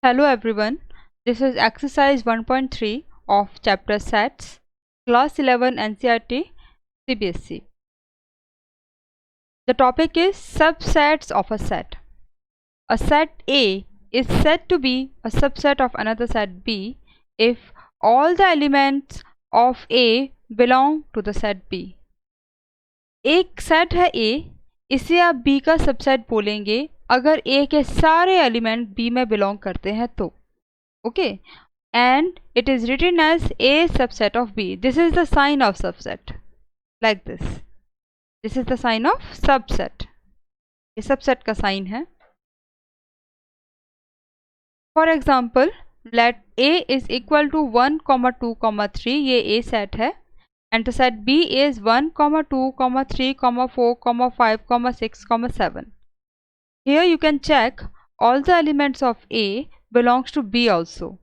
Hello everyone, this is exercise 1.3 of chapter sets, class 11 NCERT CBSE. The topic is subsets of a set. A set A is said to be a subset of another set B if all the elements of A belong to the set B. एक set है A, इसे आप B का subset बोलेंगे अगर A के सारे element B में बिलोंग करते हैं तो. Okay, and it is written as A subset of B. This is the sign of subset, like this. This is the sign of subset. ये subset का sign है. For example, let A is equal to 1, 2, 3. ये A set है. And the set B is 1, 2, 3, 4, 5, 6, 7. Here you can check all the elements of A belongs to B also.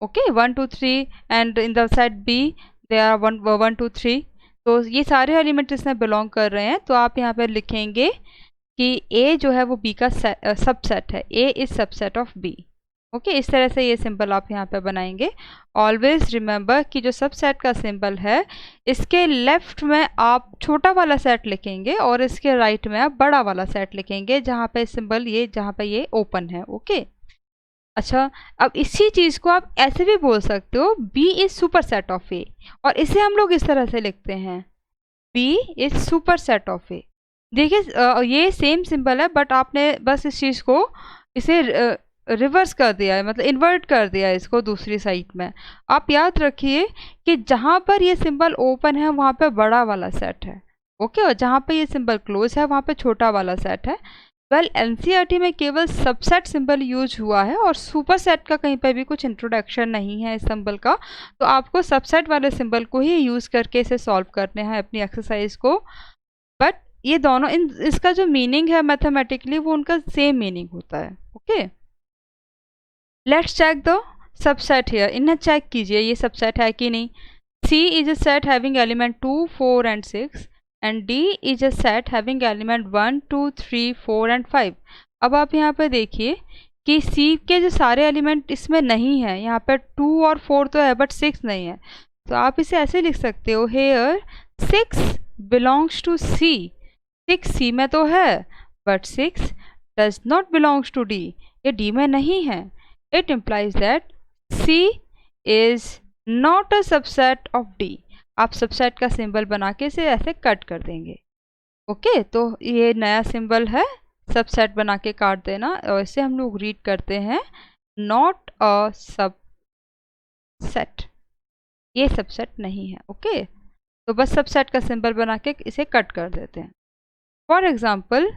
Okay, 1, 2, 3 and in the set B there are 1, 2, 3. तो ये सारे element इसमें belong कर रहे हैं. तो आप यहाँ पर लिखेंगे कि A जो है वो B का सबसेट है. A is subset of B. Okay, इस तरह से ये सिंबल आप यहाँ पे बनाएंगे. ऑलवेज रिमेंबर कि जो सबसेट का सिंबल है इसके लेफ्ट में आप छोटा वाला सेट लिखेंगे और इसके राइट में आप बड़ा वाला सेट लिखेंगे जहाँ पे सिंबल ये जहाँ पे ये ओपन है. ओके, अच्छा, अब इसी चीज़ को आप ऐसे भी बोल सकते हो B is super set of A, और इसे हम लोग इस तरह से लिखते हैं B is super set of A. देखिए ये सेम सिंबल है बट आपने बस इस चीज़ को इसे रिवर्स कर दिया है, मतलब इन्वर्ट कर दिया है इसको दूसरी साइड में. आप याद रखिए कि जहाँ पर ये सिंबल ओपन है वहाँ पे बड़ा वाला सेट है. ओके, और जहाँ पे ये सिंबल क्लोज है वहाँ पे छोटा वाला सेट है. वेल, एनसीईआरटी में केवल सबसेट सिंबल यूज हुआ है और सुपर सेट का कहीं पर भी कुछ इंट्रोडक्शन नहीं है इस सिंबल का. तो आपको सबसेट वाले सिंबल को ही यूज़ करके इसे सॉल्व करने हैं अपनी एक्सरसाइज को. बट ये दोनों इसका जो मीनिंग है मैथमेटिकली वो उनका सेम मीनिंग होता है. Okay, let's check the subset here. इन्हें चेक कीजिए ये सबसेट है कि नहीं. C is a set having element 2, 4 and 6 and D is a set having element 1, 2, 3, 4 and 5. अब आप यहाँ पे देखिए कि C के जो सारे एलिमेंट इसमें नहीं है. यहाँ पे 2 और 4 तो है बट 6 नहीं है. तो आप इसे ऐसे लिख सकते हो, here 6 belongs to C. 6 C में तो है but 6 does not belongs to D. ये D में नहीं है. It implies that C is not a subset of D. आप सबसेट का सिंबल बना के इसे ऐसे कट कर देंगे. ओके, तो ये नया सिंबल है, सबसेट बना के काट देना, और इसे हम लोग रीड करते हैं नॉट अ सबसेट. ये सबसेट नहीं है. ओके, तो बस सबसेट का सिंबल बना के इसे कट कर देते हैं. For example,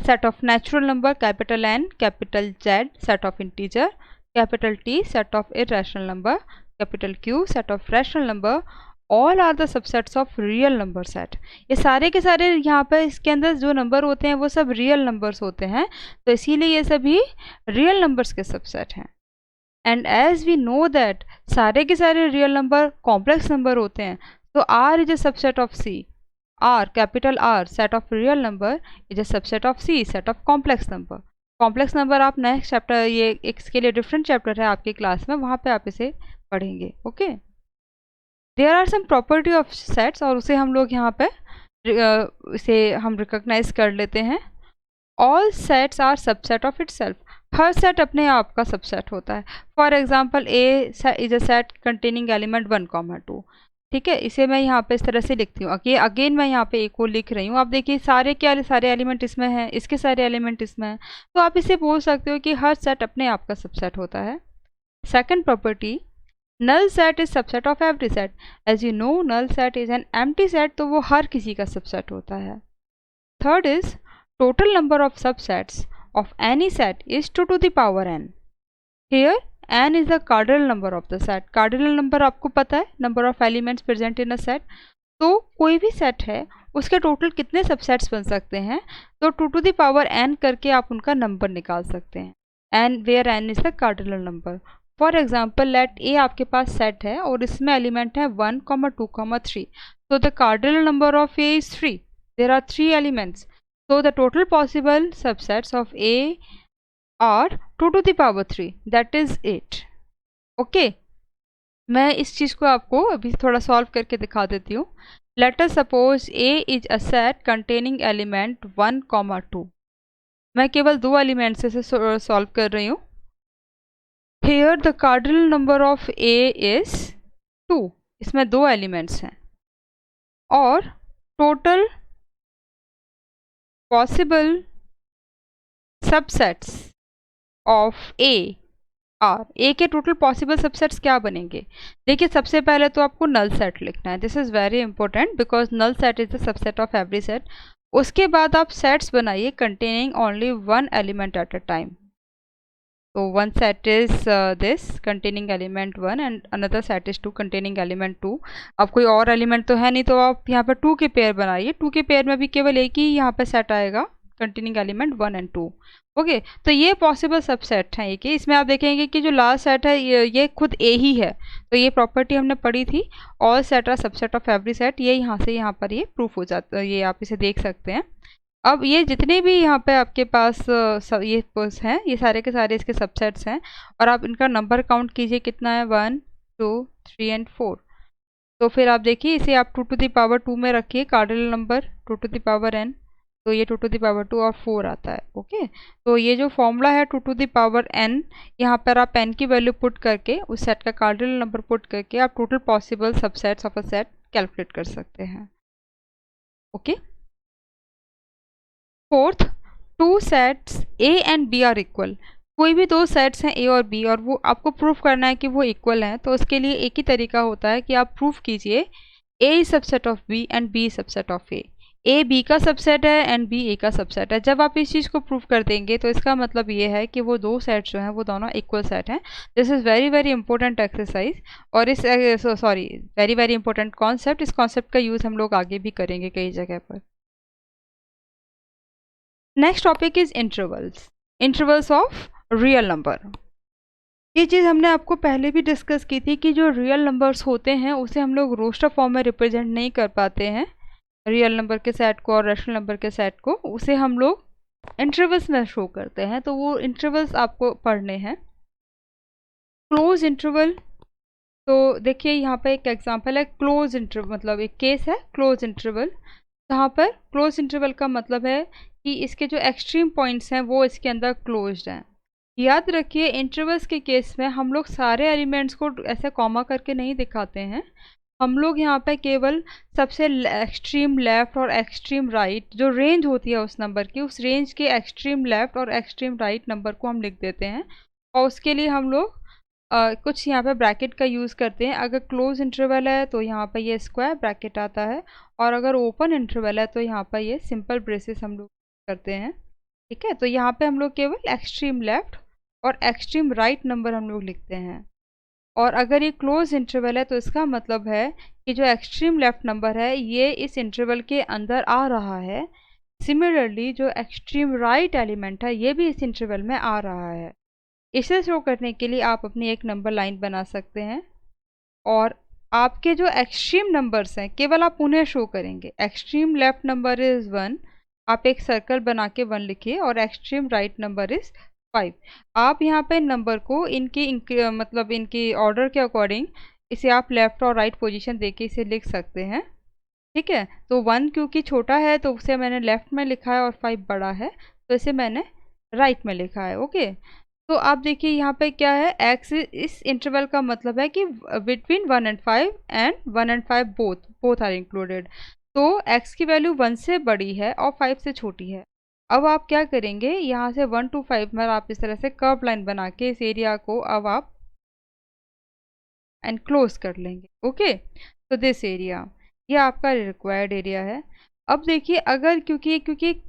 set of natural number capital N, capital Z, set of integer, capital T, set of irrational number, capital Q, set of rational number, all are the subsets of real number set. ये सारे के सारे यहाँ पे इसके अंदर जो number होते हैं वो सब रियल नंबर्स होते हैं, तो इसीलिए ये सभी रियल नंबर्स के सबसेट हैं. And as we know that सारे के सारे रियल नंबर कॉम्प्लेक्स नंबर होते हैं, तो R is a subset of C. R, capital R, set of real number is a subset of C, set of complex number. Complex number आप next chapter, ये इसके लिए डिफरेंट चैप्टर है आपकी class में, वहाँ पे आप इसे पढ़ेंगे. Okay, there are some property of sets, और उसे हम लोग यहाँ पे इसे हम रिकॉग्नाइज कर लेते हैं. All sets are subset of itself. हर सेट अपने आप का सबसेट होता है. For example, A is a set containing element 1, 2. ठीक है, इसे मैं यहाँ पे इस तरह से लिखती हूँ. अगेन मैं यहाँ पे A को लिख रही हूँ. आप देखिए सारे एलिमेंट इसमें हैं, इसके सारे एलिमेंट इसमें हैं, तो आप इसे बोल सकते हो कि हर सेट अपने आप का सबसेट होता है. Second property, null set is subset of every set. As you know, null set is an empty set, तो वो हर किसी का सबसेट होता है. Third is, total number of subsets of any set is 2 to the power n. Here n is the cardinal number of the set. cardinal number आपको पता है, number of elements present in a set. तो कोई भी set है उसके total कितने subsets बन सकते हैं, तो 2 to the power n करके आप उनका नंबर निकाल सकते हैं. n where n is the cardinal number. For example, let A आपके पास सेट है और इसमें एलिमेंट है 1, 2, 3. तो the cardinal number of A is 3. There are 3 elements. So the total possible subsets of A और 2 to the power 3 that is 8। Okay, मैं इस चीज़ को आपको अभी थोड़ा सॉल्व करके दिखा देती हूँ। Let us suppose A is a set containing element 1, 2। मैं केवल 2 एलिमेंट्स से सॉल्व कर रही हूँ। Here the cardinal number of A is 2, इसमें 2 एलिमेंट्स हैं, और total possible subsets of A are, A के टोटल पॉसिबल सबसेट्स क्या बनेंगे? देखिए, सबसे पहले तो आपको नल सेट लिखना है। This is very important because null set is the subset of every set. उसके बाद आप सेट्स बनाइए containing only 1 element at a time. तो one set is this containing element 1 and another set is 2 containing element 2। अब कोई और element तो है नहीं, तो आप यहाँ पर 2 के पेयर बनाइए। 2 के पेयर में भी केवल एक ही यहाँ पे सेट आएगा, कंटेनिंग एलिमेंट 1 एंड 2। ओके, तो ये पॉसिबल सबसेट हैं एक ही। इसमें आप देखेंगे कि जो लास्ट सेट है ये खुद ए ही है। तो ये प्रॉपर्टी हमने पढ़ी थी, all set are subset of every set. ये यहाँ से यहाँ पर ये प्रूफ हो जाता है, ये आप इसे देख सकते हैं। अब ये जितने भी यहाँ पे आपके पास ये हैं, ये सारे के सारे इसके सबसेट्स हैं, और आप इनका नंबर काउंट कीजिए कितना है, 1, 2, 3 एंड 4। तो फिर आप देखिए, इसे आप 2 to the power 2 में रखिए, cardinal number 2 to the power n, तो ये 2 to the power 2 और 4 आता है। ओके, तो ये जो फॉर्मूला है 2 to the power n, यहाँ पर आप n की वैल्यू पुट करके उस सेट का कार्डिनल नंबर पुट करके आप total possible subsets of a set calculate कर सकते हैं। Okay, fourth, 2 sets A and B are equal. कोई भी 2 सेट्स हैं ए और बी, और वो आपको प्रूफ करना है कि वो इक्वल हैं, तो उसके लिए एक ही तरीका होता है कि आप प्रूफ कीजिए A is subset of B and B subset of A B का सबसेट है एंड बी ए का सबसेट है। जब आप इस चीज़ को प्रूफ कर देंगे तो इसका मतलब ये है कि वो 2 सेट्स जो हैं वो दोनों इक्वल सेट हैं। This is very very important exercise, और इस sorry very very important concept. इस कॉन्सेप्ट का यूज़ हम लोग आगे भी करेंगे कई जगह पर। Next topic is intervals, intervals of real number. ये चीज़ हमने आपको पहले भी डिस्कस की थी कि जो रियल नंबर्स होते हैं उसे हम लोग रोस्टर फॉर्म में रिप्रेजेंट नहीं कर पाते हैं, रियल नंबर के सेट को और रैशनल नंबर के सेट को, उसे हम लोग इंटरवल्स में शो करते हैं। तो वो इंटरवल्स आपको पढ़ने हैं। क्लोज इंटरवल, तो देखिए यहाँ पे एक एग्जांपल है क्लोज इंटरवल, मतलब एक केस है क्लोज इंटरवल, जहाँ पर क्लोज इंटरवल का मतलब है कि इसके जो एक्सट्रीम पॉइंट्स हैं वो इसके अंदर क्लोज्ड हैं। याद रखिए, इंटरवल्स के केस में हम लोग सारे एलिमेंट्स को ऐसे कॉमा करके नहीं दिखाते हैं। हम लोग यहाँ पे केवल सबसे एक्सट्रीम लेफ़्ट और एक्सट्रीम राइट जो रेंज होती है उस नंबर की, उस रेंज के एक्सट्रीम लेफ़्ट और एक्सट्रीम राइट नंबर को हम लिख देते हैं, और उसके लिए हम लोग कुछ यहाँ पे ब्रैकेट का यूज़ करते हैं। अगर क्लोज इंटरवल है तो यहाँ पे ये स्क्वायर ब्रैकेट आता है, और अगर ओपन इंटरवल है तो यहाँ पर ये सिंपल ब्रेसेस हम लोग करते हैं। ठीक है, तो यहाँ पे हम लोग केवल एक्सट्रीम लेफ़्ट और एक्सट्रीम राइट नंबर हम लोग लिखते हैं। और अगर ये क्लोज इंटरवल है तो इसका मतलब है कि जो एक्सट्रीम लेफ़्ट नंबर है ये इस इंटरवल के अंदर आ रहा है। सिमिलरली जो एक्सट्रीम राइट एलिमेंट है ये भी इस इंटरवल में आ रहा है। इसे शो करने के लिए आप अपनी एक नंबर लाइन बना सकते हैं, और आपके जो एक्सट्रीम नंबर्स हैं केवल आप उन्हें शो करेंगे। एक्सट्रीम लेफ़्ट नंबर इज़ 1, आप एक सर्कल बना के 1 लिखिए, और एक्सट्रीम राइट नंबर इज़ 5। आप यहाँ पे नंबर को इनकी मतलब इनकी ऑर्डर के अकॉर्डिंग इसे आप लेफ़्ट और राइट पोजीशन देके इसे लिख सकते हैं। ठीक है, तो 1 क्योंकि छोटा है तो उसे मैंने लेफ़्ट में लिखा है, और 5 बड़ा है तो इसे मैंने राइट में लिखा है। ओके, तो आप देखिए यहाँ पे क्या है, एक्स इस इंटरवल का मतलब है कि between 1 and 5 and 1 and 5 both are included. तो एक्स की वैल्यू 1 से बड़ी है और 5 से छोटी है। अब आप क्या करेंगे, यहाँ से 1 to 5 में आप इस तरह से कर्व लाइन बना के इस एरिया को अब आप एनक्लोज कर लेंगे। ओके, तो दिस एरिया ये आपका रिक्वायर्ड एरिया है। अब देखिए, अगर क्योंकि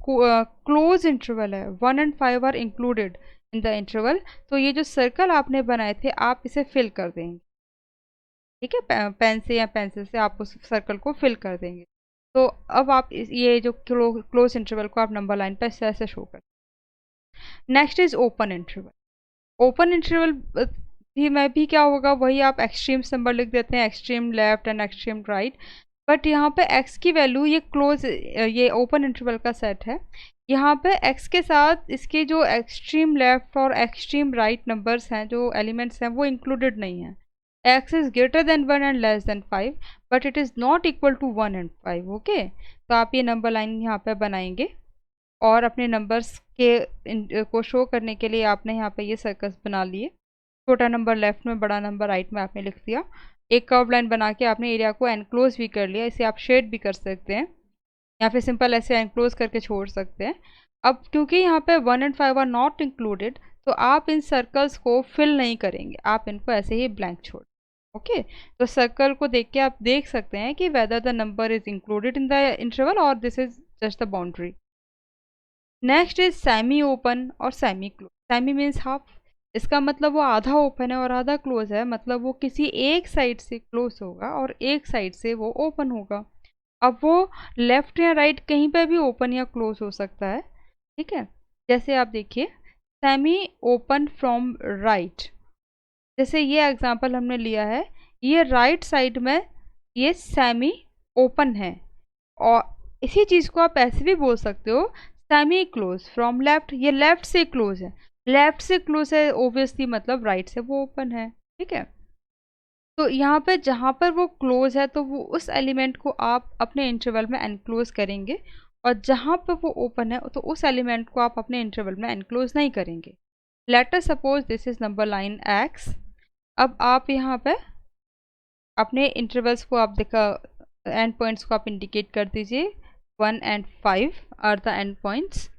क्लोज इंटरवल है, 1 and 5 are included in the interval, तो ये जो सर्कल आपने बनाए थे आप इसे फिल कर देंगे। ठीक है, पेन से या पेंसिल से आप उस सर्कल को फिल कर देंगे। तो अब आप ये जो क्लोज इंटरवल को आप नंबर लाइन पर ऐसे शो कर। Next is open interval. Open interval भी क्या होगा, वही आप एक्सट्रीम्स नंबर लिख देते हैं, extreme left and extreme right. But यहाँ पे x की वैल्यू, ये क्लोज, ये ओपन इंटरवल का सेट है, यहाँ पे x के साथ इसके जो एक्सट्रीम लेफ्ट और एक्सट्रीम राइट नंबर्स हैं, जो एलिमेंट्स हैं, वो इंक्लूडेड नहीं हैं। x is greater than 1 and less than 5 but it is not equal to 1 and 5। Okay, तो आप ये नंबर लाइन यहाँ पे बनाएंगे और अपने नंबर्स के को शो करने के लिए आपने यहाँ पे ये सर्कल्स बना लिए। छोटा नंबर लेफ्ट में, बड़ा नंबर राइट में आपने लिख दिया। एक कर्व लाइन बना के आपने एरिया को एनक्लोज भी कर लिया। इसे आप शेड भी कर सकते हैं या फिर सिंपल ऐसे एनक्लोज करके छोड़ सकते हैं। अब क्योंकि यहाँ पे 1 एंड 5 आर नॉट इंक्लूडेड, तो आप इन सर्कल्स को फिल नहीं करेंगे, आप इनको ऐसे ही ब्लैंक छोड़। ओके, तो सर्कल को देख के आप देख सकते हैं कि whether the number is included in the interval और this is just the boundary. Next is semi open और semi close. Semi means half, इसका मतलब वो आधा ओपन है और आधा क्लोज है, मतलब वो किसी एक साइड से क्लोज होगा और एक साइड से वो ओपन होगा। अब वो लेफ्ट या राइट कहीं पे भी ओपन या क्लोज हो सकता है। ठीक है, जैसे आप देखिए सेमी ओपन फ्रॉम राइट, जैसे ये एग्जांपल हमने लिया है, ये राइट साइड में ये सेमी ओपन है। और इसी चीज़ को आप ऐसे भी बोल सकते हो, सेमी क्लोज फ्रॉम लेफ्ट, ये लेफ्ट से क्लोज है, लेफ्ट से क्लोज है ओब्वियसली, मतलब राइट से वो ओपन है। ठीक है, तो यहाँ पे जहाँ पर वो क्लोज है तो वो उस एलिमेंट को आप अपने इंटरवल में एनक्लोज करेंगे, और जहाँ पर वो ओपन है तो उस एलिमेंट को आप अपने इंटरवल में एनक्लोज नहीं करेंगे। Let us suppose this is number line x। अब आप यहाँ पे अपने इंटरवल्स को आप देखा, एंड पॉइंट्स को आप इंडिकेट कर दीजिए। 1 and 5 are the end points.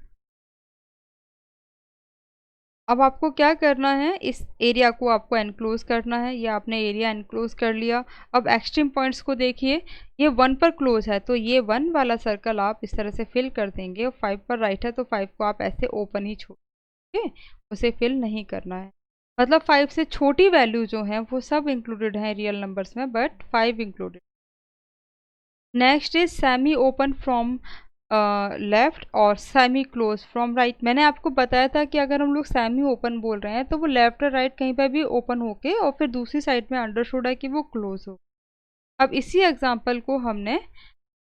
अब आपको क्या करना है, इस एरिया को आपको एनक्लोज करना है, या आपने एरिया एनक्लोज कर लिया। अब एक्सट्रीम पॉइंट्स को देखिए, ये 1 पर क्लोज है तो ये 1 वाला सर्कल आप इस तरह से फिल कर देंगे, और 5 पर राइट है तो 5 को आप ऐसे ओपन ही छोड़ेंगे, उसे फिल नहीं करना है। मतलब 5 से छोटी वैल्यू जो हैं वो सब इंक्लूडेड हैं रियल नंबर्स में, but 5 included. Next is semi open from left और सेमी क्लोज फ्रॉम राइट। मैंने आपको बताया था कि अगर हम लोग सेमी ओपन बोल रहे हैं तो वो लेफ्ट और राइट कहीं पर भी ओपन होके और फिर दूसरी साइड में अंडरस्टूड है कि वो क्लोज हो। अब इसी एग्जांपल को हमने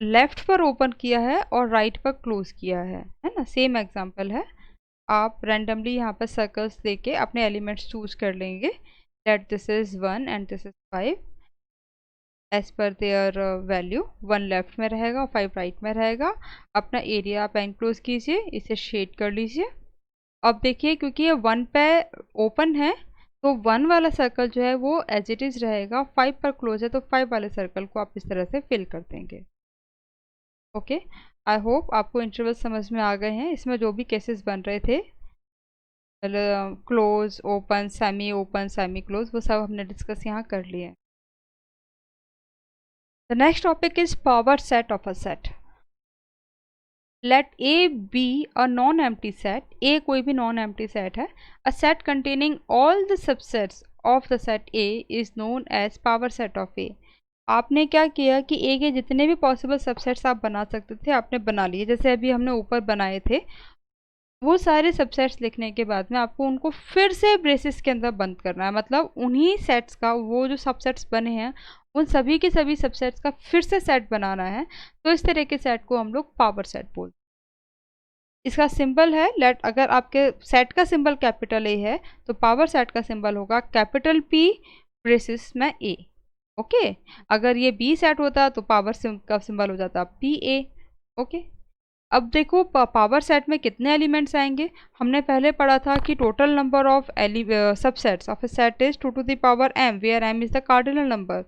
लेफ्ट पर ओपन किया है और राइट पर क्लोज किया है ना, सेम एग्जांपल है। आप रैंडमली यहाँ पर सर्कल्स देके अपने एलिमेंट्स चूज कर लेंगे, that this is 1 and this is 5 as per their value. 1 left में रहेगा और 5 राइट में रहेगा। अपना एरिया आप एनक्लोज कीजिए, इसे शेड कर लीजिए। अब देखिए क्योंकि ये 1 पे ओपन है तो 1 वाला सर्कल जो है वो एज इट इज़ रहेगा, 5 पर क्लोज है तो 5 वाले सर्कल को आप इस तरह से फिल कर देंगे। ओके, आई होप आपको इंटरवल समझ में आ गए हैं। इसमें जो भी केसेस बन रहे थे, क्लोज, ओपन, सेमी क्लोज, वो सब हमने डिस्कस यहाँ कर लिए। The next topic is power set of a set. Let A be a non-empty set. A कोई भी non-empty set है. A set containing all the subsets of the set A is known as power set of A. आपने क्या किया कि A के जितने भी पॉसिबल सबसेट्स आप बना सकते थे आपने बना लिए। जैसे अभी हमने ऊपर बनाए थे, वो सारे सबसेट्स लिखने के बाद में आपको उनको फिर से ब्रेसेस के अंदर बंद करना है। मतलब उन्हीं सेट्स का, वो जो सबसेट्स बने हैं उन सभी के सभी सबसेट्स का फिर से सेट बनाना है। तो इस तरह के सेट को हम लोग पावर सेट बोलते हैं। इसका सिंबल है लेट, अगर आपके सेट का सिंबल कैपिटल ए है तो पावर सेट का सिंबल होगा कैपिटल P ब्रेसेस में A। ओके, अगर ये B सेट होता तो पावर का सिंबल हो जाता PA। ओके, अब देखो पावर सेट में कितने एलिमेंट्स आएंगे। हमने पहले पढ़ा था कि total number of subsets of a set is 2 to the power m, where m is the cardinal number.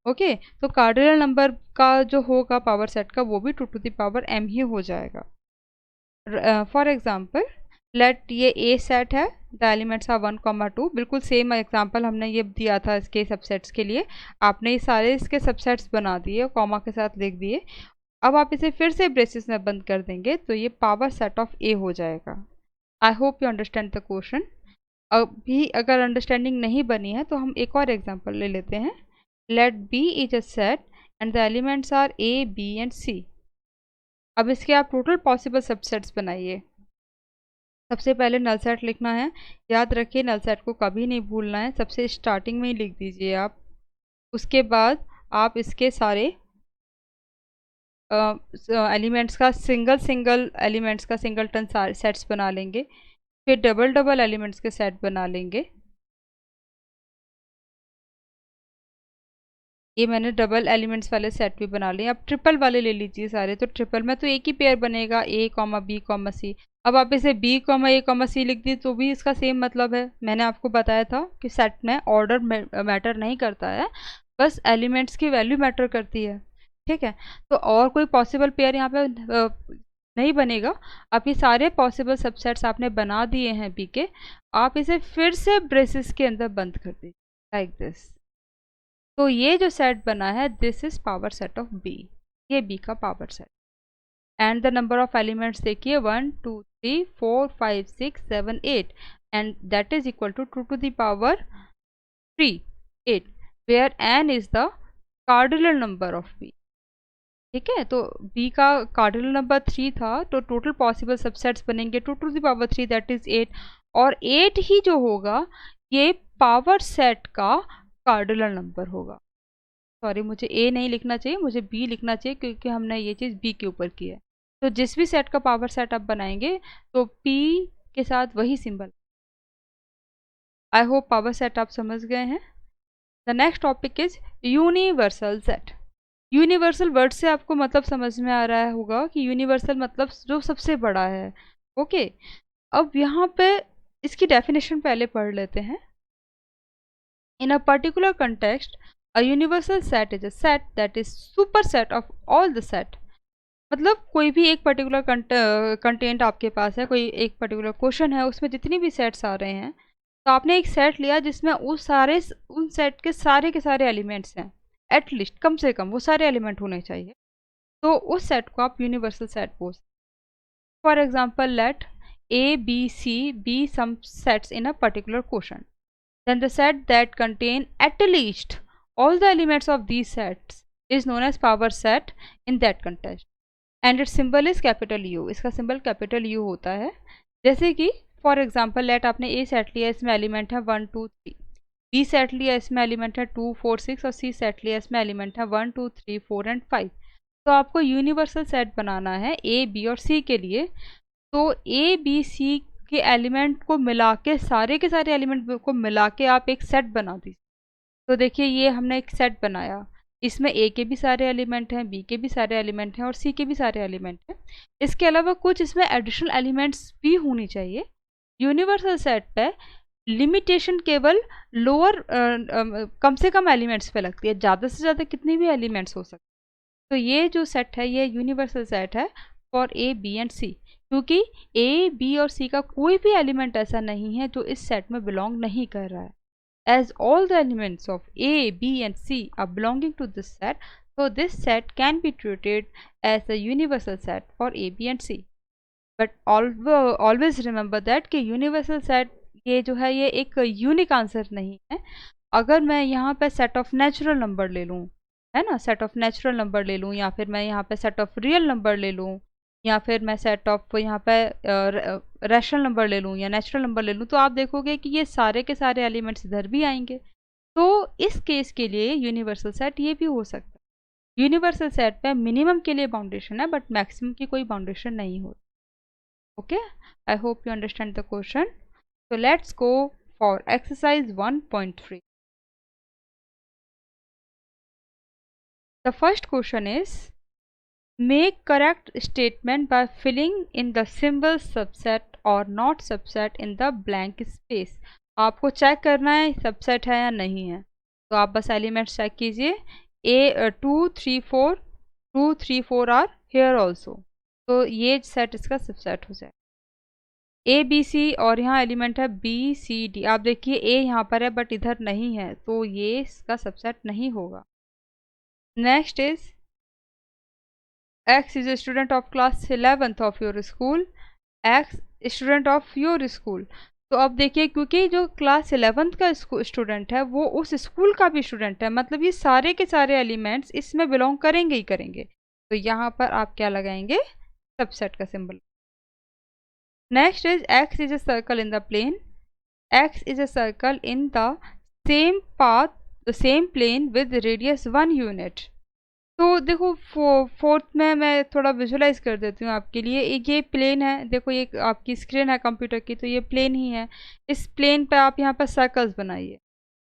Okay, तो कार्डिनल नंबर का जो होगा पावर सेट का वो भी 2 to the power m ही हो जाएगा। फॉर एग्जांपल लेट ये A सेट है, द एलिमेंट्स आर 1, 2। बिल्कुल सेम एग्जांपल हमने ये दिया था इसके सबसेट्स के लिए। आपने ये सारे इसके सबसेट्स बना दिए, कॉमा के साथ लिख दिए। अब आप इसे फिर से ब्रेसेस में बंद कर देंगे तो ये पावर सेट ऑफ A हो जाएगा। आई hope you understand the question. अभी अगर अंडरस्टैंडिंग नहीं बनी है तो हम एक और एग्जांपल ले लेते हैं। Let B is a set and the elements are A, B and C। अब इसके आप टोटल पॉसिबल सबसेट्स बनाइए। सबसे पहले नल सेट लिखना है। याद रखिए नल सेट को कभी नहीं भूलना है, सबसे स्टार्टिंग में ही लिख दीजिए आप। उसके बाद आप इसके सारे एलिमेंट्स का सिंगल एलिमेंट्स का सिंगलटन सेट्स बना लेंगे, फिर डबल एलिमेंट्स के सेट बना लेंगे। ये मैंने डबल एलिमेंट्स वाले सेट भी बना लिए। अब ट्रिपल वाले ले लीजिए सारे, तो ट्रिपल में तो एक ही पेयर बनेगा, ए कॉमा बी कॉमा सी। अब आप इसे बी कॉमा ए कॉमा सी लिख दी तो भी इसका सेम मतलब है। मैंने आपको बताया था कि सेट में ऑर्डर मैटर नहीं करता है, बस एलिमेंट्स की वैल्यू मैटर करती है। ठीक है, तो और कोई पॉसिबल पेयर यहाँ पे नहीं बनेगा। अब ये सारे पॉसिबल सबसेट्स आपने बना दिए हैं बी के, आप इसे फिर से ब्रेसेस के अंदर बंद कर दीजिए लाइक दिस। तो ये जो सेट बना है, this is power set of B, ये बी का power set. And the number of elements देखिए 1 2 3 4 5 6 7 8 and that is equal to 2 to the power 3 8 where n is the cardinal number of b। ठीक है, तो b का कार्डिनल नंबर 3 था, तो टोटल पॉसिबल सबसेट्स बनेंगे 2 to the power 3 that is 8, और 8 ही जो होगा ये पावर सेट का कार्डिनल नंबर होगा। सॉरी, मुझे ए नहीं लिखना चाहिए, मुझे बी लिखना चाहिए, क्योंकि हमने ये चीज़ बी के ऊपर की है। तो जिस भी सेट का पावर सेट आप बनाएंगे तो पी के साथ वही symbol. I hope power set आप समझ गए हैं। The next topic is universal set. Universal word से आपको मतलब समझ में आ रहा होगा कि यूनिवर्सल मतलब जो सबसे बड़ा है। ओके, अब यहाँ पे इसकी डेफिनेशन पहले पढ़ लेते हैं। In a particular context, a universal set is a set that is superset of all the set। मतलब कोई भी एक पर्टिकुलर कंटेंट आपके पास है, कोई एक पर्टिकुलर क्वेश्चन है, उसमें जितनी भी सेट्स आ रहे हैं, तो आपने एक सेट लिया जिसमें उन सेट के सारे एलिमेंट्स हैं, एटलीस्ट कम से कम वो सारे एलिमेंट होने चाहिए, तो उस सेट को आप यूनिवर्सल सेट बोल सकते हैं। For example, let A B C be some sets in a particular question, then the set that contain at least all the elements of these sets is known as power set in that context and its symbol is capital U। इसका symbol capital U होता है। जैसे कि for example, late आपने ए set लिया, इसमें element है 1 2 3, B set लिया, इसमें एलिमेंट है 2 4 6, और सी सेट लिया, इसमें एलिमेंट है 1 2 3 4 एंड 5। तो आपको यूनिवर्सल सेट बनाना है ए बी और सी के लिए। तो ए बी सी के एलिमेंट को मिला के, सारे के सारे एलिमेंट को मिला के आप एक सेट बना दीजिए। तो देखिए, ये हमने एक सेट बनाया, इसमें ए के भी सारे एलिमेंट हैं, बी के भी सारे एलिमेंट हैं, और सी के भी सारे एलिमेंट हैं। इसके अलावा कुछ इसमें एडिशनल एलिमेंट्स भी होनी चाहिए। यूनिवर्सल सेट पे लिमिटेशन केवल लोअर कम से कम एलिमेंट्स पे लगती है, ज़्यादा से ज़्यादा कितने भी एलिमेंट्स हो सकते हैं। तो ये जो सेट है, ये यूनिवर्सल सेट है फॉर ए बी एंड सी, क्योंकि ए बी और सी का कोई भी एलिमेंट ऐसा नहीं है जो इस सेट में बिलोंग नहीं कर रहा है। As all the elements of A B and C are belonging to this set, so this set can be treated as a universal set for A, B and C। But always remember that कि universal set ये जो है, ये एक unique answer नहीं है। अगर मैं यहाँ पे सेट ऑफ नेचुरल नंबर ले लूँ, है ना, सेट ऑफ नेचुरल नंबर ले लूँ, या फिर मैं यहाँ पे सेट ऑफ रियल नंबर ले लूँ, या फिर मैं सेट ऑफ यहाँ पे रैशनल नंबर ले लूँ या नेचुरल नंबर ले लूँ, तो आप देखोगे कि ये सारे के सारे एलिमेंट्स इधर भी आएंगे। तो इस केस के लिए यूनिवर्सल सेट ये भी हो सकता है। यूनिवर्सल सेट पे मिनिमम के लिए बाउंडेशन है, बट मैक्सिमम की कोई बाउंडेशन नहीं होती। Okay, I hope you understand the question. So let's go for exercise 1.3। The first question is make correct statement by filling in the symbol subset or not subset in the blank space। आपको check करना है subset है या नहीं है, तो आप बस एलिमेंट्स चेक कीजिए। ए 2 3 4 2 3 4 आर हेयर ऑल्सो, तो ये सेट इसका सबसेट हो जाए। ए बी सी और यहाँ एलिमेंट है बी सी डी, आप देखिए ए यहाँ पर है बट इधर नहीं है, तो ये इसका सबसेट नहीं होगा। Next is X is a student of class 11th of your school, X student of your school. तो अब देखिए, क्योंकि जो क्लास 11th का स्टूडेंट है वो उस स्कूल का भी स्टूडेंट है, मतलब ये सारे के सारे एलिमेंट्स इसमें बिलोंग करेंगे ही करेंगे। तो यहाँ पर आप क्या लगाएंगे, सबसेट का symbol. Next is X is a circle in the plane, X is a circle in the same path, the same plane with radius 1 unit. तो देखो फोर्थ में मैं थोड़ा विजुलाइज कर देती हूँ आपके लिए। एक ये प्लेन है, देखो ये आपकी स्क्रीन है कंप्यूटर की, तो ये प्लेन ही है। इस प्लेन पे आप यहाँ पर सर्कल्स बनाइए,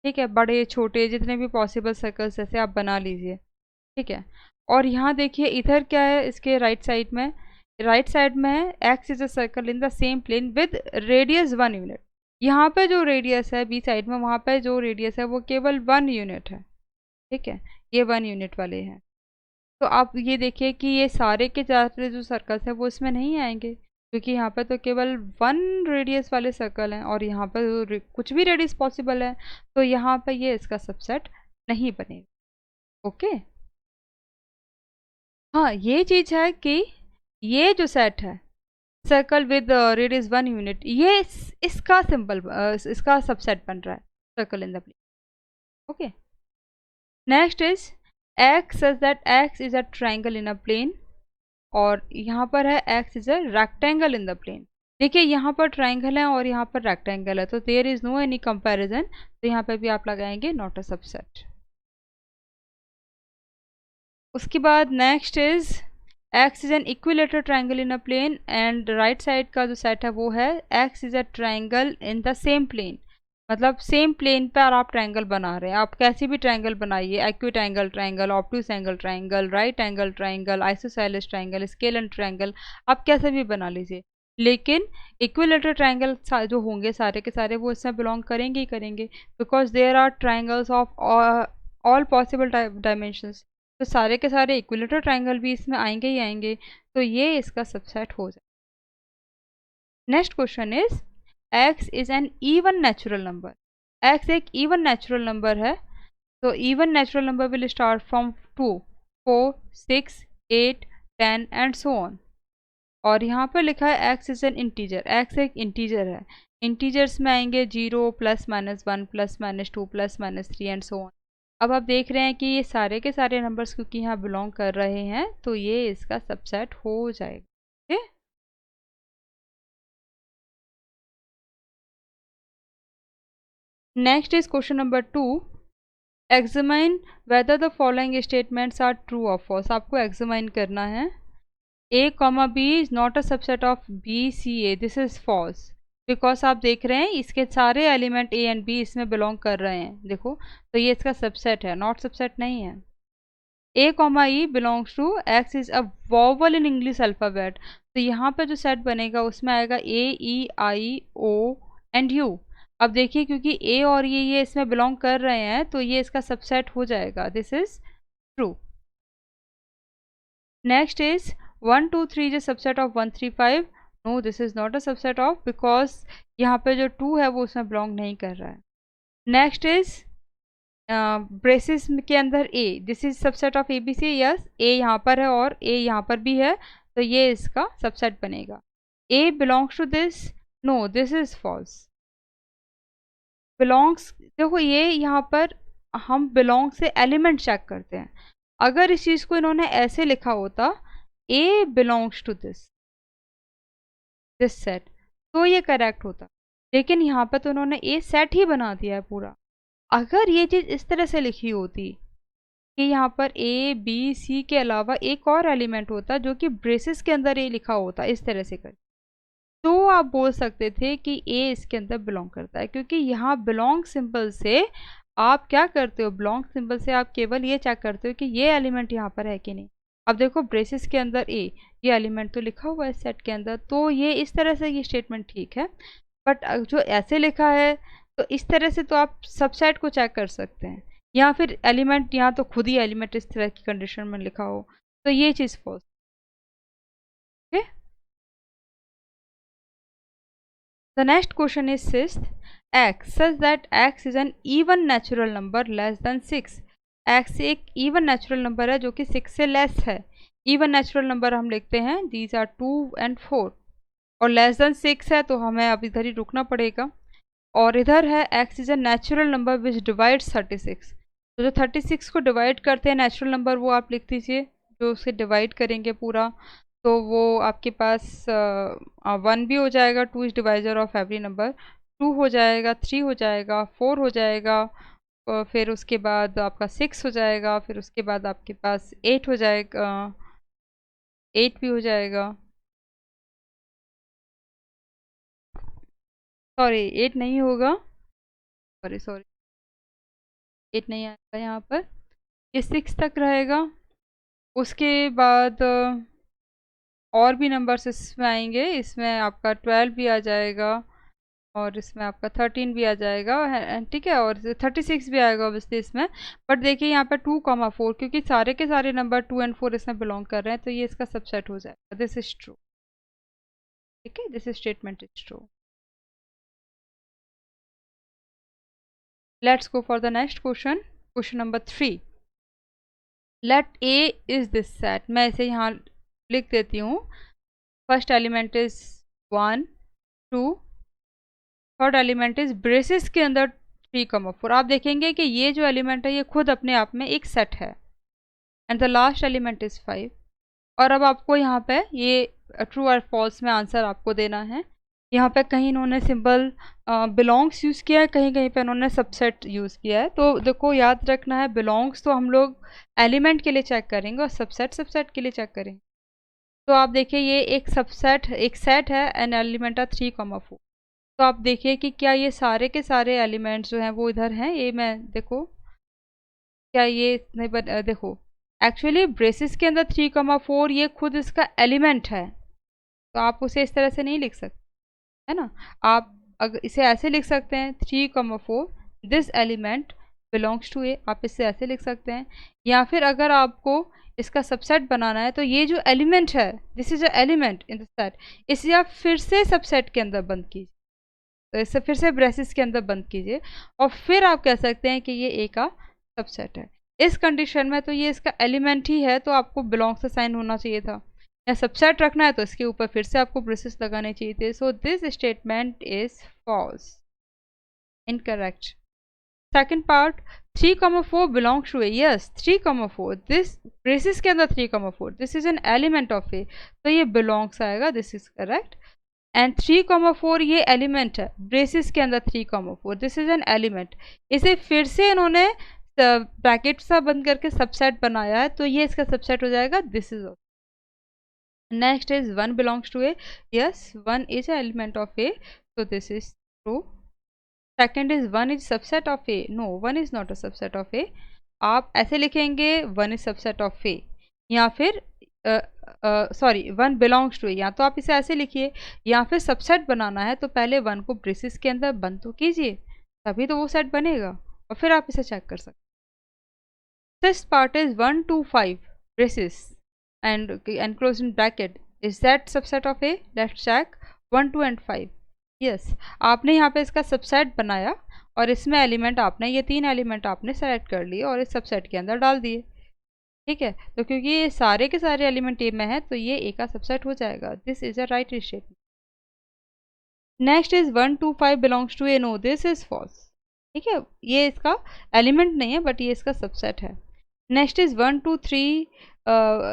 ठीक है, बड़े छोटे जितने भी पॉसिबल सर्कल्स जैसे आप बना लीजिए, ठीक है। और यहाँ देखिए इधर क्या है, इसके राइट साइड में है x is a circle in the same plane with radius 1 unit. यहाँ पे जो रेडियस है बी साइड में, वहाँ पे जो रेडियस है वो केवल 1 यूनिट है, ठीक है, ये 1 यूनिट वाले हैं। तो आप ये देखिए कि ये सारे के सारे जो सर्कल्स हैं वो इसमें नहीं आएंगे, क्योंकि यहाँ पर तो केवल 1 रेडियस वाले सर्कल हैं और यहाँ पर कुछ भी रेडियस पॉसिबल है, तो यहाँ पर ये इसका सबसेट नहीं बनेगा। ओके, हाँ ये चीज़ है कि ये जो सेट है सर्कल विद रेडियस 1 यूनिट, ये इसका सिंपल इसका सबसेट बन रहा है, circle in the plane. Okay, next is x such that x is a triangle in a plane, और यहाँ पर है x is a rectangle in the plane. देखिए यहाँ पर ट्राइंगल है और यहाँ पर रेक्टेंगल है, तो there is no any comparison, तो यहाँ पर भी आप लगाएंगे नॉट अ सबसेट। उसके बाद next is x is an equilateral triangle in a plane, and right side का जो सेट है वो है x is a triangle in the same plane. मतलब सेम प्लेन पर आप ट्राइंगल बना रहे हैं, आप कैसी भी ट्राइंगल बनाइए, acute angle triangle, obtuse angle triangle, right angle triangle, isosceles triangle, scalene triangle, आप कैसे भी बना लीजिए, लेकिन इक्विलेटरल ट्राइंगल जो होंगे सारे के सारे वो इसमें बिलोंग करेंगे ही करेंगे, because there are triangles of all possible dimensions, तो सारे के सारे इक्विलेटरल ट्राइंगल भी इसमें आएंगे ही आएंगे, तो ये इसका सबसेट हो जाए। Next question is x is N even natural number. X एक इवन नेचुरल नंबर है, तो even natural number will start from 2, 4, 6, 8, 10 and so on. और यहाँ पर लिखा है x is N integer, x एक इंटीजर है, इंटीजर्स में आएंगे 0, +-1, +-2, +-3 एंड सो ऑन। अब आप देख रहे हैं कि ये सारे के सारे नंबर्स क्योंकि यहाँ बिलोंग कर रहे हैं, तो ये इसका सबसेट हो जाएगा। Okay, next is question number 2, examine whether the following statements are true और फॉल्स। आपको एग्जामाइन करना है। A comma B is not a subset of B C A, this is false, because आप देख रहे हैं इसके सारे एलिमेंट ए एंड बी इसमें बिलोंग कर रहे हैं, देखो, तो ये इसका सबसेट है, नॉट सबसेट नहीं है। A comma E belongs to X is a vowel in English alphabet, तो यहाँ पे जो सेट बनेगा उसमें आएगा ए, ई, आई, ओ एंड यू। अब देखिए क्योंकि ए और ये इसमें बिलोंग कर रहे हैं, तो ये इसका सबसेट हो जाएगा, this is true. Next is 1, 2, 3 is subset of 1, 3, 5, no this is not a subset of, because यहाँ पे जो 2 है वो उसमें बिलोंग नहीं कर रहा है। नेक्स्ट इज ब्रेसिस के अंदर A, this is subset of A B C, yes A यहाँ पर है और ए यहाँ पर भी है, तो ये इसका सबसेट बनेगा। A belongs to this, no this is false. Belongs, देखो ये यहाँ पर हम बिलोंग से एलिमेंट चेक करते हैं, अगर इस चीज़ को इन्होंने ऐसे लिखा होता ए बिलोंग्स टू दिस सेट, तो ये करेक्ट होता, लेकिन यहाँ पर तो उन्होंने ए सेट ही बना दिया है पूरा। अगर ये चीज़ इस तरह से लिखी होती कि यहाँ पर ए बी सी के अलावा एक और एलिमेंट होता जो कि ब्रेसेस के अंदर ए लिखा होता इस तरह से कर, तो आप बोल सकते थे कि ए इसके अंदर बिलोंग करता है, क्योंकि यहाँ बिलोंग सिंबल से आप क्या करते हो, बिलोंग सिंबल से आप केवल ये चेक करते हो कि ये एलिमेंट यहाँ पर है कि नहीं। अब देखो ब्रेसेस के अंदर ए, ये एलिमेंट तो लिखा हुआ है सेट के अंदर, तो ये इस तरह से ये स्टेटमेंट ठीक है, बट जो ऐसे लिखा है तो इस तरह से तो आप सबसेट को चेक कर सकते हैं, या फिर एलिमेंट यहाँ तो खुद ही एलिमेंट इस तरह की कंडीशन में लिखा हो, तो ये चीज़ false. Okay, the next question is sixth, x such that x is an even natural number less than 6। x एक even natural number है जो कि 6 से लेस है। even natural number हम लिखते हैं these are 2 and 4, और less than 6 है तो हमें अब इधर ही रुकना पड़ेगा। और इधर है x is a natural number which divides 36, तो जो 36 को डिवाइड करते हैं नेचुरल नंबर वो आप लिख दीजिए, जो उसे डिवाइड करेंगे पूरा, तो वो आपके पास 1 भी हो जाएगा, 2 is divisor of every number, 2 हो जाएगा, 3 हो जाएगा, 4 हो जाएगा, फिर उसके बाद आपका 6 हो जाएगा, फिर उसके बाद आपके पास 8 हो जाएगा, 8 भी हो जाएगा, सॉरी 8 नहीं होगा, सॉरी सॉरी 8 नहीं आएगा यहाँ पर, ये 6 तक रहेगा। उसके बाद और भी नंबर्स इसमें आएंगे, इसमें आपका 12 भी आ जाएगा, और इसमें आपका 13 भी आ जाएगा, ठीक है, और 36 भी आएगा ऑब्वियसली इसमें। बट देखिए यहाँ पे 2,4, क्योंकि सारे के सारे नंबर 2 और 4 इसमें बिलोंग कर रहे हैं, तो ये इसका सबसेट हो जाएगा। दिस इज ट्रू, ठीक है, this statement is true. Let's go for the next question, question number 3। Let A is this set, मैं इसे यहाँ लिख देती हूँ। First element is 1 2, third element is braces के अंदर 3,4। आप देखेंगे कि ये जो एलिमेंट है ये खुद अपने आप में एक सेट है, and the last element is 5। और अब आपको यहाँ पे ये ट्रू और फॉल्स में आंसर आपको देना है। यहाँ पे कहीं इन्होंने सिंबल बिलोंग्स यूज़ किया है, कहीं कहीं पे इन्होंने सबसेट यूज़ किया है। तो देखो याद रखना है, बिलोंग्स तो हम लोग एलिमेंट के लिए चेक करेंगे और सबसेट सबसेट के लिए चेक करेंगे। तो आप देखिए ये एक सबसेट, एक सेट है, एंड एलिमेंट है 3,4। तो आप देखिए कि क्या ये सारे के सारे एलिमेंट्स जो हैं वो इधर हैं। ये मैं देखो क्या ये नहीं देखो एक्चुअली ब्रेसिस के अंदर 3,4 ये खुद इसका एलिमेंट है, तो आप उसे इस तरह से नहीं लिख सकते, है ना। आप अगर इसे ऐसे लिख सकते हैं 3,4 दिस एलिमेंट बिलोंग्स टू ए, आप इसे ऐसे लिख सकते हैं। या फिर अगर आपको इसका सबसेट बनाना है तो ये जो एलिमेंट है, this is a element in the set, इसे आप फिर से सबसेट के अंदर बंद कीजिए, तो इसे फिर से ब्रेसिस के अंदर बंद कीजिए, और फिर आप कह सकते हैं कि ये ए का सबसेट है। इस कंडीशन में तो ये इसका एलिमेंट ही है, तो आपको बिलोंग से साइन होना चाहिए था। या सबसेट रखना है तो इसके ऊपर फिर से आपको ब्रेसेस लगाने चाहिए थे। So this statement is false, incorrect. Second part, 3,4 belongs to A, yes 3,4 this braces के अंदर 3,4 this is an element of A, तो ये बिलोंग्स आएगा, दिस इज करेक्ट। एंड 3,4 ये एलिमेंट है ब्रेसिस के अंदर 3,4 दिस इज एन एलिमेंट, इसे फिर से इन्होंने ब्रैकेट सा बंद करके सबसेट बनाया है, तो ये इसका सबसेट हो जाएगा, this is. Next is 1 belongs to A, yes 1 is a element of A, so this is true. Second is 1 is subset of A, no 1 is not a subset of A, आप ऐसे लिखेंगे 1 is subset of A, या फिर sorry 1 belongs to ए, या तो आप इसे ऐसे लिखिए, या फिर सबसेट बनाना है तो पहले 1 को ब्रेसिस के अंदर बंद तो कीजिए, तभी तो वो सेट बनेगा, और फिर आप इसे चेक कर सकते। This part is 1 2 5 braces and enclosed in bracket, is that subset of A? Let's check 1 2 and 5, yes आपने यहाँ पे इसका सबसेट बनाया, और इसमें एलिमेंट आपने ये 3 एलिमेंट आपने सेलेक्ट कर लिए और इस सबसेट के अंदर डाल दिए, ठीक है। तो क्योंकि ये सारे के सारे एलिमेंट ए में है, तो ये ए का सबसेट हो जाएगा, this is a right statement. Next is 1 2 5 belongs to A, no this is false, ठीक है, ये इसका एलिमेंट नहीं है बट ये इसका सबसेट है। Next is 1 2 3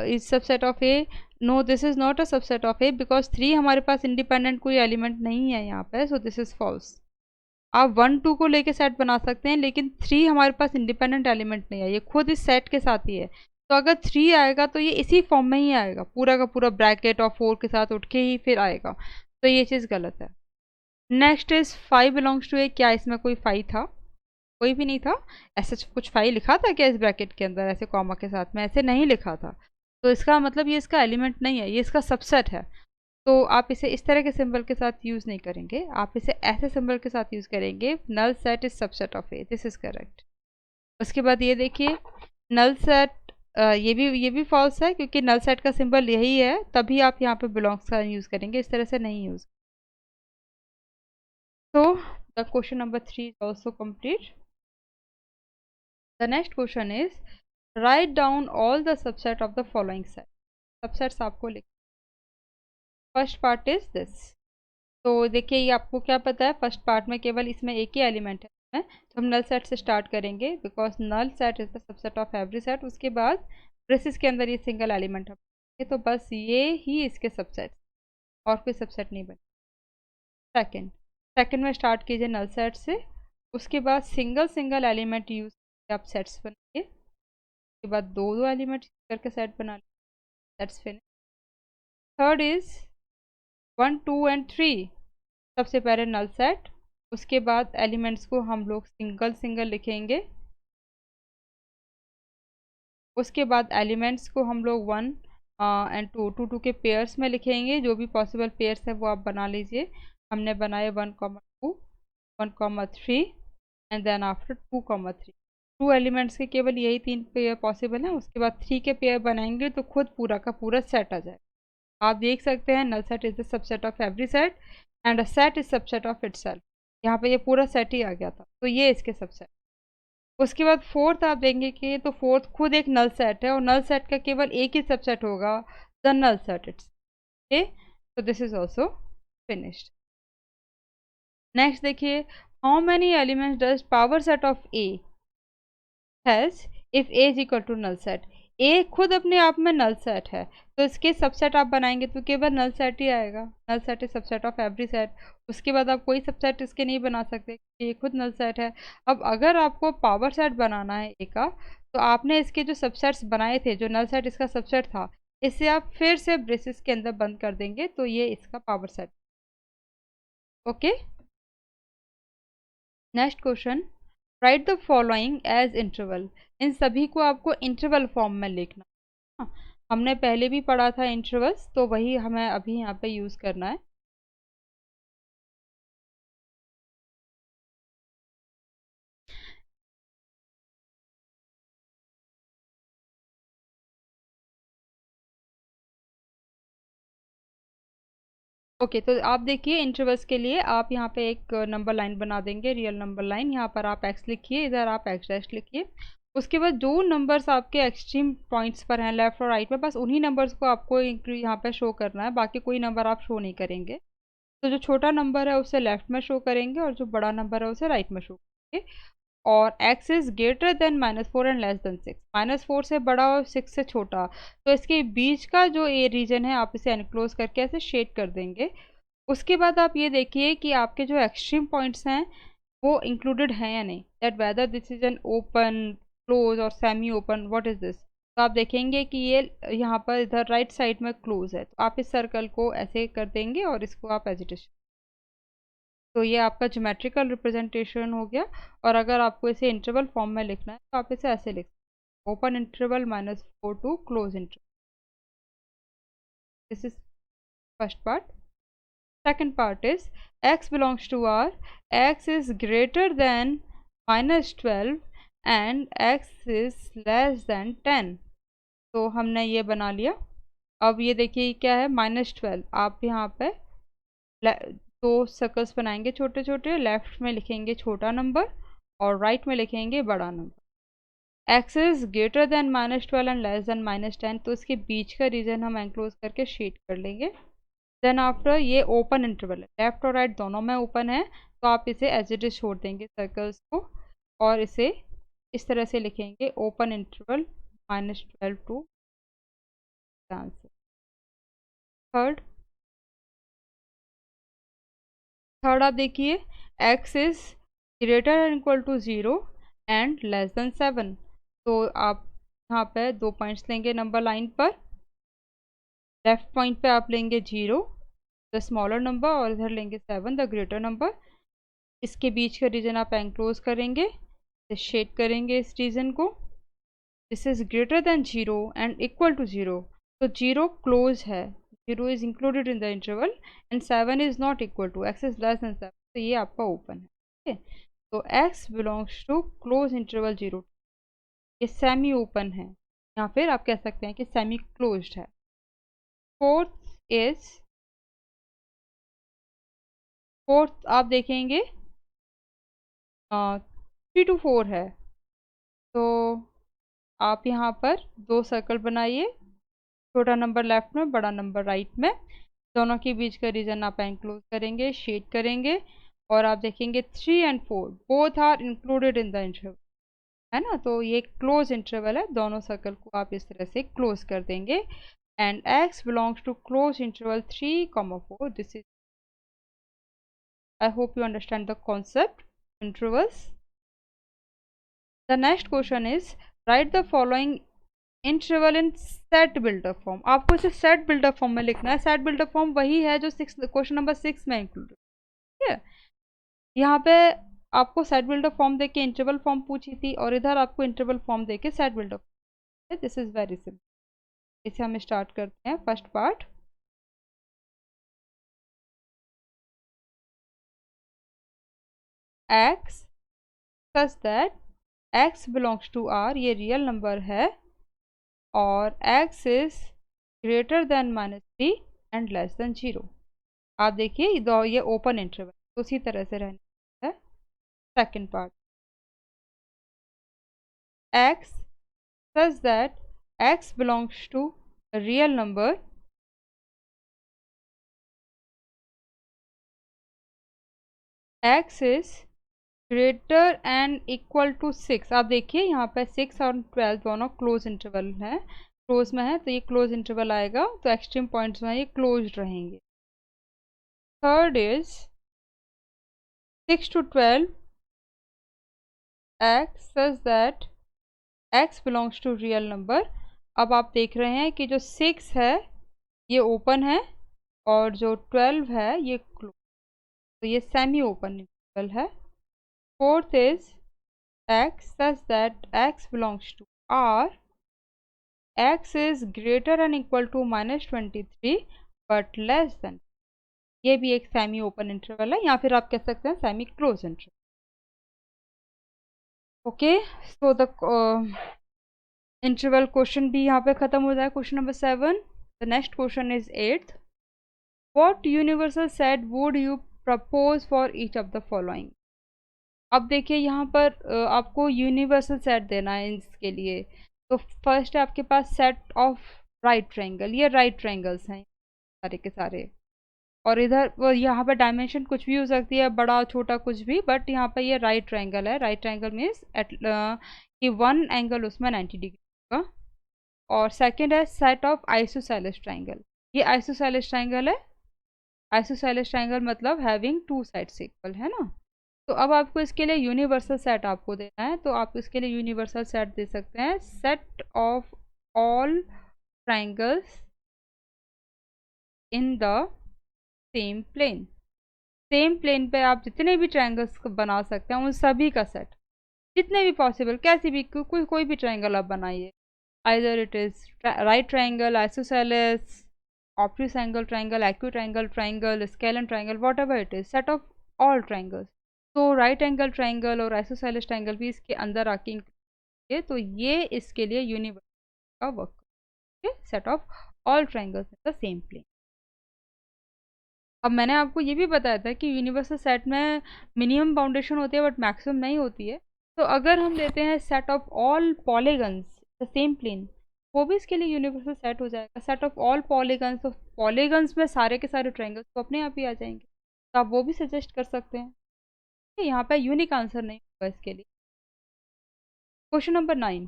is subset of A, no this is not a subset of A, because 3 हमारे पास इंडिपेंडेंट कोई एलिमेंट नहीं है यहाँ पे, सो दिस इज फॉल्स। आप 1 2 को लेके सेट बना सकते हैं, लेकिन 3 हमारे पास इंडिपेंडेंट एलिमेंट नहीं है, ये खुद इस सेट के साथ ही है, तो अगर 3 आएगा तो ये इसी फॉर्म में ही आएगा, पूरा का पूरा ब्रैकेट और 4 के साथ उठ के ही फिर आएगा, तो ये चीज़ गलत है। नेक्स्ट इज 5 बिलोंग्स टू ए, क्या इसमें कोई 5 था? कोई भी नहीं था। ऐसा कुछ 5 लिखा था क्या इस ब्रैकेट के अंदर ऐसे कॉमा के साथ में? ऐसे नहीं लिखा था, तो इसका मतलब ये इसका एलिमेंट नहीं है, ये इसका सबसेट है। तो आप इसे इस तरह के सिंबल के साथ यूज़ नहीं करेंगे, आप इसे ऐसे सिंबल के साथ यूज़ करेंगे, null set is subset of A, this is correct. उसके बाद ये देखिए नल सेट, ये भी फॉल्स है, क्योंकि नल सेट का सिंबल यही है, तभी आप यहाँ पे बिलोंग्स का यूज़ करेंगे, इस तरह से नहीं यूज़। तो the question number 3 is also complete. The next question is write down all the subset of the following set. Subsets आपको लिख, फर्स्ट पार्ट इज दिस। तो देखिए ये आपको क्या पता है, फर्स्ट पार्ट में केवल इसमें एक ही एलिमेंट है, तो हम नल सेट से स्टार्ट करेंगे, because null set is the subset of every set. उसके बाद ब्रेसिस के अंदर ये सिंगल एलिमेंट है, तो बस ये ही इसके सबसेट, और कोई सबसेट नहीं बने। सेकंड में स्टार्ट कीजिए नल सेट से, उसके बाद सिंगल सिंगल एलिमेंट यूज करके आप सेट्स बनाइए। उसके बाद दो दो एलिमेंट करके सेट बना लीजिए, sets finish. Third is 1 2 and 3, सबसे पहले नल सेट, उसके बाद एलिमेंट्स को हम लोग सिंगल सिंगल लिखेंगे, उसके बाद एलिमेंट्स को हम लोग 1 एंड 2 2 2 के पेयर्स में लिखेंगे, जो भी पॉसिबल पेयर्स है वो आप बना लीजिए। हमने बनाए 1,2 1,3 and then after 2,3। Two elements के केवल यही 3 पेयर पॉसिबल हैं। उसके बाद 3 के पेयर बनाएंगे तो खुद पूरा का पूरा सेट आ जाए। आप देख सकते हैं null set is the subset of every set and a set is subset of itself. यहाँ पे ये पूरा सेट ही आ गया था, तो ये इसके सबसेट। उसके बाद फोर्थ आप देंगे कि तो फोर्थ खुद एक नल सेट है और नल सेट का केवल एक ही सबसेट होगा, the null set it's. Okay, तो this is also finished. Next देखिए, how many elements does power set of A has if A is equal to null set. A खुद अपने आप में नल सेट है, तो इसके सबसेट आप बनाएंगे तो केवल नल सेट ही आएगा। Null set is subset of every set. उसके बाद आप कोई सबसेट इसके नहीं बना सकते, ये खुद नल सेट है। अब अगर आपको पावर सेट बनाना है ए का, तो आपने इसके जो सबसेट्स बनाए थे, जो नल सेट इसका सबसेट था, इससे आप फिर से ब्रेसेस के अंदर बंद कर देंगे, तो ये इसका power set. Okay, next question, right the following as interval. इन सभी को आपको इंटरवल फॉर्म में लिखना। हाँ, हमने पहले भी पढ़ा था इंटरवल्स, तो वही हमें अभी यहाँ पे यूज़ करना है। ओके, तो आप देखिए इंटरवल्स के लिए आप यहाँ पे एक नंबर लाइन बना देंगे, रियल नंबर लाइन। यहाँ पर आप एक्स लिखिए, इधर आप एक्स डैश लिखिए। उसके बाद जो नंबर्स आपके एक्सट्रीम पॉइंट्स पर हैं लेफ्ट और राइट में, बस उन्हीं नंबर्स को आपको यहाँ पे शो करना है, बाकी कोई नंबर आप शो नहीं करेंगे। तो जो छोटा नंबर है उसे लेफ्ट में शो करेंगे और जो बड़ा नंबर है उसे राइट में शो करेंगे। और x is greater then -4 and less then 6। -4 से बड़ा और 6 से छोटा, तो इसके बीच का जो ए रीजन है आप इसे एनक्लोज करके ऐसे शेड कर देंगे। उसके बाद आप ये देखिए कि आपके जो एक्सट्रीम पॉइंट्स हैं वो इंक्लूडेड हैं या नहीं, that whether this is an open, close और semi open, what is this. तो आप देखेंगे कि ये यहाँ पर इधर राइट साइड में क्लोज है, तो आप इस सर्कल को ऐसे कर देंगे और इसको आप एज इट इज। तो ये आपका ज्योमेट्रिकल रिप्रेजेंटेशन हो गया। और अगर आपको इसे इंटरवल फॉर्म में लिखना है तो आप इसे ऐसे लिख सकते हैं, open interval -4 to close interval. This is first part. Second part is x belongs to R, x is greater than -12 and x is less than 10। तो हमने ये बना लिया। अब ये देखिए क्या है, -12। आप यहाँ पे दो सर्कल्स बनाएंगे छोटे छोटे, लेफ्ट में लिखेंगे छोटा नंबर और राइट में लिखेंगे बड़ा number. x is greater then -12 and less then -10, तो इसके बीच का रीजन हम एंक्लोज करके शेड कर लेंगे। देन आफ्टर ये ओपन इंटरवल है, लेफ्ट और राइट दोनों में ओपन है, तो आप इसे एज इट इज छोड़ देंगे सर्कल्स को और इसे इस तरह से लिखेंगे, open interval -12 to answer. Third आप देखिए, x is greater and equal to 0 and less than 7। तो आप यहाँ पे दो पॉइंट्स लेंगे नंबर लाइन पर। लेफ्ट पॉइंट पे आप लेंगे 0 द स्मॉलर नंबर और इधर लेंगे 7 द ग्रेटर नंबर। इसके बीच का रीजन आप एनक्लोज करेंगे, शेड करेंगे इस रीजन को। This is greater than 0 and equal to 0, तो 0 क्लोज है, 0 is included in the interval and 7 is not equal to, x is less than 7, तो ये आपका ओपन है। ठीक है, तो x belongs to close interval 0, ये सेमी ओपन है, या फिर आप कह सकते हैं कि सेमी क्लोज्ड है। फोर्थ आप देखेंगे 3 to 4 है, तो आप यहाँ पर दो सर्कल बनाइए, छोटा नंबर लेफ्ट में बड़ा नंबर राइट में, दोनों के बीच का रीजन आप एनक्लोज करेंगे, शेड करेंगे। और आप देखेंगे 3 and 4 both are included in the interval, है ना, तो ये क्लोज इंटरवल है, दोनों सर्कल को आप इस तरह से क्लोज कर देंगे। And x belongs to close interval 3, 4। This is, I hope you understand the concept. intervals. The next question is write the following interval in set builder form. आपको इसे सेट बिल्डर फॉर्म में लिखना है। Set builder form वही है जो question number 6 में include, ठीक है। यहाँ पे आपको सेट बिल्डर फॉर्म देके इंटरवल फॉर्म पूछी थी और इधर आपको इंटरवल फॉर्म देके set builder form. This is very simple. इसे हम स्टार्ट करते हैं। First part, x such that x belongs to R, ये रियल नंबर है और x is greater than -3 and less than 0। आप देखिए ये ओपन इंटरवल, तो उसी तरह से रहना है। Second part, x such that x belongs to real number x is greater and equal to 6। आप देखिए यहाँ पे 6 और 12 दोनों क्लोज इंटरवल है, क्लोज में है, तो ये क्लोज इंटरवल आएगा, तो एक्सट्रीम पॉइंट्स में ये क्लोज रहेंगे। Third is 6 to 12 x such that x belongs to real number। अब आप देख रहे हैं कि जो 6 है ये ओपन है और जो 12 है ये क्लोज, तो ये सेमी ओपन इंटरवल है। Fourth is x such that x belongs to R, x is greater and equal to -23 but less than, ये भी एक सेमी ओपन इंटरवल है, या फिर आप कह सकते हैं semi close interval. Okay, so the interval question भी यहाँ पे खत्म हो जाए। Question number 7। The next question is 8th। What universal set would you propose for each of the following. अब देखिए यहाँ पर आपको यूनिवर्सल सेट देना है इसके लिए। तो फर्स्ट है आपके पास सेट ऑफ राइट ट्रायंगल, ये राइट ट्रायंगल्स हैं सारे के सारे, और इधर वो यहाँ पे डायमेंशन कुछ भी हो सकती है, बड़ा छोटा कुछ भी, बट यहाँ पे ये राइट ट्रायंगल है। राइट ट्रायंगल मीन्स कि वन एंगल उसमें 90 डिग्री होगा। और सेकंड है सेट ऑफ आइसोसेलेस ट्रायंगल, ये आइसोसेलेस ट्रायंगल है। आइसोसेलेस ट्रायंगल मतलब हैविंग टू साइड्स इक्वल, है ना। तो अब आपको इसके लिए यूनिवर्सल सेट आपको देना है, तो आप इसके लिए यूनिवर्सल सेट दे सकते हैं। Set of all triangles in the same plane, same plane पे आप जितने भी ट्रायंगल्स बना सकते हैं उन सभी का सेट, जितने भी पॉसिबल, कैसी भी कोई भी ट्रायंगल आप बनाइए, either it is right triangle, isosceles, obtuse angle triangle, acute angle triangle, scalene triangle, what ever it is, set of all triangles. तो राइट एंगल ट्रायंगल और आइसोसेलेस ट्रायंगल भी इसके अंदर आके इंक्लूड है, तो ये इसके लिए यूनिवर्सल का work, set of all triangles in the same plane. अब मैंने आपको ये भी बताया था कि यूनिवर्सल सेट में मिनिमम बाउंडेशन होती है बट मैक्सिमम नहीं होती है। तो अगर हम लेते हैं set of all polygons the same plane, वो भी इसके लिए यूनिवर्सल सेट हो जाएगा। सेट ऑफ ऑल पॉलीगन्स, तो पॉलीगन्स में सारे के सारे ट्रायंगल्स तो अपने आप ही आ जाएंगे, तो आप वो भी सजेस्ट कर सकते हैं। यहाँ पे यूनिक आंसर नहीं होगा इसके लिए। Question number 9।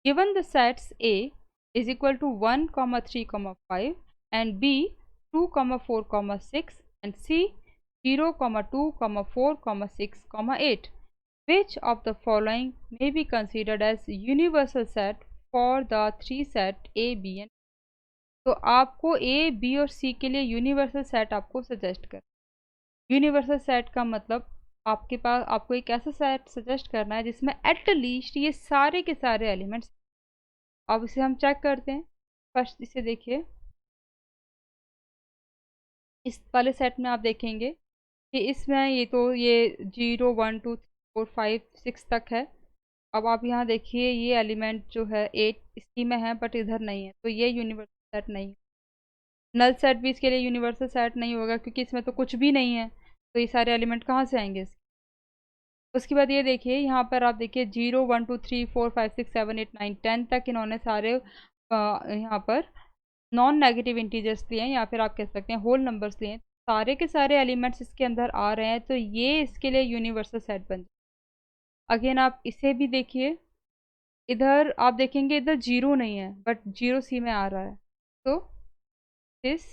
Given the sets A is equal to 1, 3, 5 and B 2, 4, 6 and C 0, 2, 4, 6, 8. Which of the following may be considered as universal set for the three set A, B and तो आपको A, B और C के लिए universal set आपको suggest कर, universal set का मतलब आपके पास आपको एक ऐसा सेट सजेस्ट करना है जिसमें एट लीस्ट ये सारे के सारे एलिमेंट्स। अब इसे हम चेक करते हैं। फर्स्ट इसे देखिए, इस वाले सेट में आप देखेंगे कि इसमें ये तो ये 0, 1, 2, 3, 4, 5, 6 तक है। अब आप यहाँ देखिए ये एलिमेंट जो है 8 इसी में है बट इधर नहीं है, तो ये यूनिवर्सल सेट नहीं। नल सेट भी इसके लिए यूनिवर्सल सेट नहीं होगा क्योंकि इसमें तो कुछ भी नहीं है, तो ये सारे एलिमेंट कहाँ से आएंगे इसके। उसके बाद ये देखिए यहाँ पर आप देखिए 0, 1, 2, 3, 4, 5, 6, 7, 8, 9, 10 तक इन्होंने सारे यहाँ पर नॉन नेगेटिव इंटीजर्स लिए हैं या फिर आप कह सकते हैं होल नंबर्स लिए हैं। सारे के सारे एलिमेंट्स इसके अंदर आ रहे हैं, तो ये इसके लिए यूनिवर्सल सेट बन जाए। अगेन आप इसे भी देखिए, इधर आप देखेंगे इधर 0 नहीं है बट 0 सी में आ रहा है, तो this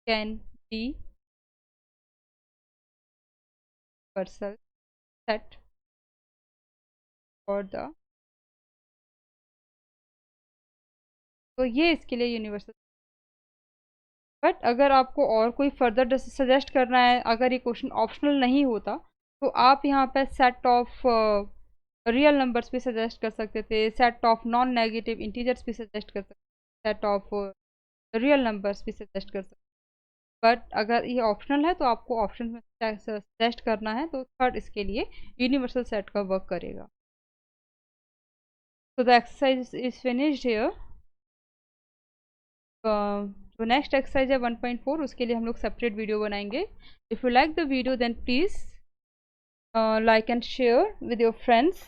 can be universal set for the, तो ये इसके लिए यूनिवर्सल। बट अगर आपको और कोई फर्दर सजेस्ट करना है, अगर ये क्वेश्चन ऑप्शनल नहीं होता, तो आप यहाँ पे सेट ऑफ रियल नंबर्स भी सजेस्ट कर सकते थे, set of non negative integers भी सजेस्ट कर सकते, सेट ऑफ रियल नंबर्स भी सजेस्ट कर सकते। बट अगर ये ऑप्शनल है तो आपको ऑप्शन में सजेस्ट करना है, तो थर्ड इसके लिए यूनिवर्सल सेट का वर्क करेगा। So the exercise is finished here. जो नेक्स्ट एक्सरसाइज है 1.4, उसके लिए हम लोग सेपरेट वीडियो बनाएंगे। If you like the video then please like and share with your friends,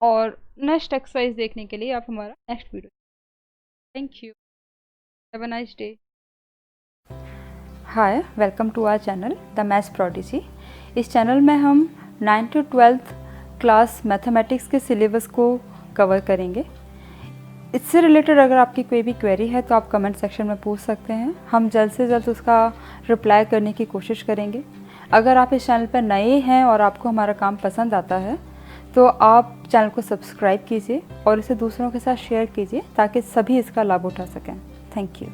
और नेक्स्ट एक्सरसाइज देखने के लिए आप हमारा next video. Thank you, have a nice day. Hi, welcome to our channel the maths prodigy. इस channel में हम 9th to 12th class mathematics के सिलेबस को कवर करेंगे। इससे रिलेटेड अगर आपकी कोई भी क्वेरी है तो आप कमेंट सेक्शन में पूछ सकते हैं, हम जल्द से जल्द उसका रिप्लाई करने की कोशिश करेंगे। अगर आप इस चैनल पर नए हैं और आपको हमारा काम पसंद आता है तो आप चैनल को सब्सक्राइब कीजिए और इसे दूसरों के साथ शेयर कीजिए ताकि सभी इसका लाभ उठा सकें। Thank you.